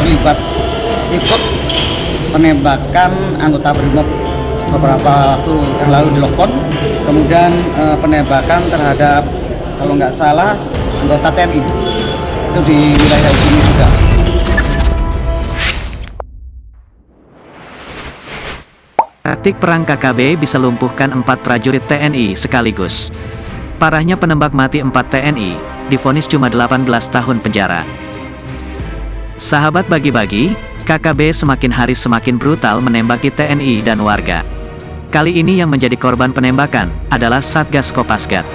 terlibat ikut penembakan anggota BRIMOB beberapa waktu yang lalu di Lokon, kemudian penembakan terhadap kalau nggak salah anggota TNI itu di wilayah sini juga. Taktik perang KKB bisa lumpuhkan 4 prajurit TNI sekaligus. Parahnya penembak mati 4 TNI, divonis cuma 18 tahun penjara. Sahabat bagi-bagi, KKB semakin hari semakin brutal menembaki TNI dan warga. Kali ini yang menjadi korban penembakan adalah Satgas Kopasgat.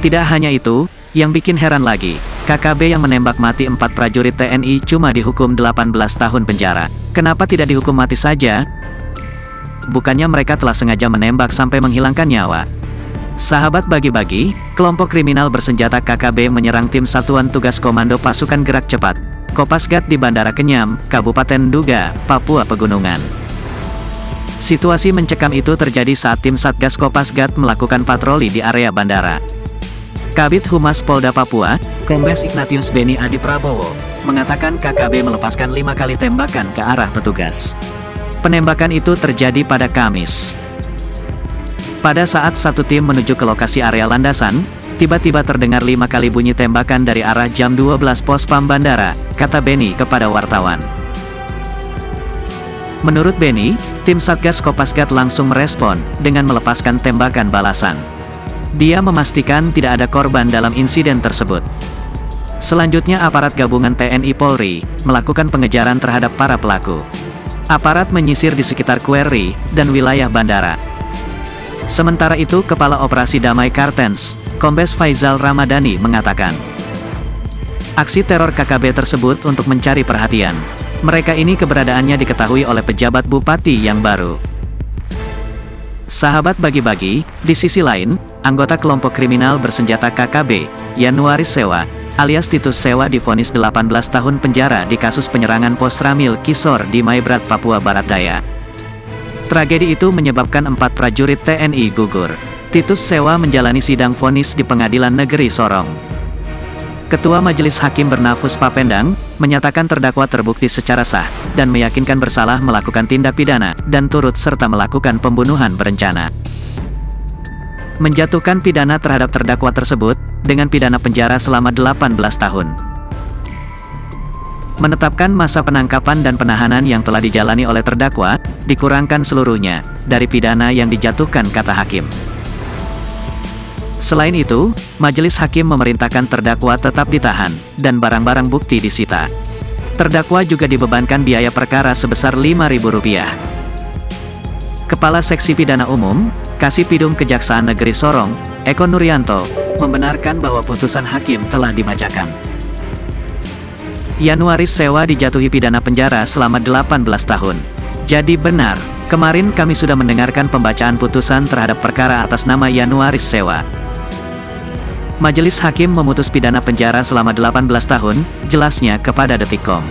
Tidak hanya itu, yang bikin heran lagi, KKB yang menembak mati 4 prajurit TNI cuma dihukum 18 tahun penjara. Kenapa tidak dihukum mati saja? Bukannya mereka telah sengaja menembak sampai menghilangkan nyawa. Sahabat bagi-bagi, kelompok kriminal bersenjata KKB menyerang tim Satuan Tugas Komando Pasukan Gerak Cepat Kopasgat di Bandara Kenyam, Kabupaten Nduga, Papua Pegunungan. Situasi mencekam itu terjadi saat tim Satgas Kopasgat melakukan patroli di area bandara. Kabid Humas Polda Papua, Kombes Ignatius Beni Adi Prabowo, mengatakan KKB melepaskan 5 kali tembakan ke arah petugas. Penembakan itu terjadi pada Kamis. Pada saat satu tim menuju ke lokasi area landasan, tiba-tiba terdengar 5 kali bunyi tembakan dari arah jam 12 pos pam bandara, kata Beni kepada wartawan. Menurut Beni, tim Satgas Kopasgat langsung merespon dengan melepaskan tembakan balasan. Dia memastikan tidak ada korban dalam insiden tersebut. Selanjutnya aparat gabungan TNI Polri melakukan pengejaran terhadap para pelaku. Aparat menyisir di sekitar Query dan wilayah bandara. Sementara itu, Kepala Operasi Damai Kartens, Kombes Faizal Ramadhani mengatakan, aksi teror KKB tersebut untuk mencari perhatian. Mereka ini keberadaannya diketahui oleh pejabat bupati yang baru. Sahabat bagi-bagi, di sisi lain, anggota kelompok kriminal bersenjata KKB, Yanuaris Sewa, alias Titus Sewa divonis 18 tahun penjara di kasus penyerangan pos Ramil Kisor di Maibrat, Papua Barat Daya. Tragedi itu menyebabkan 4 prajurit TNI gugur. Titus Sewa menjalani sidang vonis di Pengadilan Negeri Sorong. Ketua Majelis Hakim Bernafus Papendang, menyatakan terdakwa terbukti secara sah, dan meyakinkan bersalah melakukan tindak pidana, dan turut serta melakukan pembunuhan berencana. Menjatuhkan pidana terhadap terdakwa tersebut, dengan pidana penjara selama 18 tahun. Menetapkan masa penangkapan dan penahanan yang telah dijalani oleh terdakwa, dikurangkan seluruhnya, dari pidana yang dijatuhkan, kata hakim. Selain itu, Majelis Hakim memerintahkan terdakwa tetap ditahan, dan barang-barang bukti disita. Terdakwa juga dibebankan biaya perkara sebesar Rp5.000. Kepala Seksi Pidana Umum, Kasipidum Kejaksaan Negeri Sorong, Eko Nuryanto, membenarkan bahwa putusan hakim telah dibacakan. Yanuaris Sewa dijatuhi pidana penjara selama 18 tahun. Jadi benar, kemarin kami sudah mendengarkan pembacaan putusan terhadap perkara atas nama Yanuaris Sewa. Majelis Hakim memutus pidana penjara selama 18 tahun, jelasnya kepada Detikcom.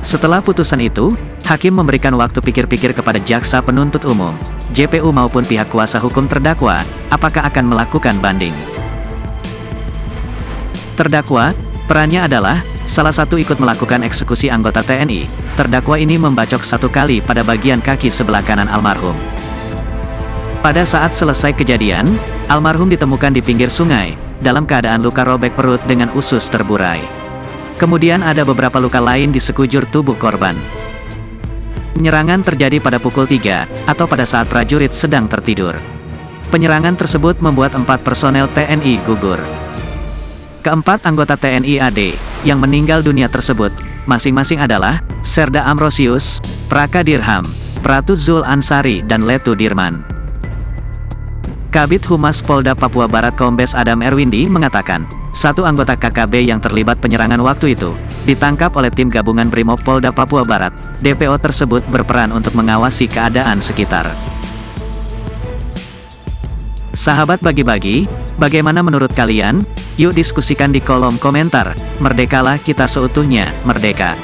Setelah putusan itu, hakim memberikan waktu pikir-pikir kepada jaksa penuntut umum, JPU maupun pihak kuasa hukum terdakwa, apakah akan melakukan banding. Terdakwa, perannya adalah, salah satu ikut melakukan eksekusi anggota TNI. Terdakwa ini membacok 1 kali pada bagian kaki sebelah kanan almarhum. Pada saat selesai kejadian, almarhum ditemukan di pinggir sungai, dalam keadaan luka robek perut dengan usus terburai. Kemudian ada beberapa luka lain di sekujur tubuh korban. Penyerangan terjadi pada pukul 3, atau pada saat prajurit sedang tertidur. Penyerangan tersebut membuat 4 personel TNI gugur. Keempat anggota TNI AD, yang meninggal dunia tersebut, masing-masing adalah, Serda Amrosius, Praka Dirham, Pratu Zul Ansari dan Letu Dirman. Kabid Humas Polda Papua Barat Kombes Adam Erwindi mengatakan, 1 anggota KKB yang terlibat penyerangan waktu itu, ditangkap oleh tim gabungan Brimob Polda Papua Barat. DPO tersebut berperan untuk mengawasi keadaan sekitar. Sahabat bagi-bagi, bagaimana menurut kalian? Yuk diskusikan di kolom komentar. Merdekalah kita seutuhnya, merdeka!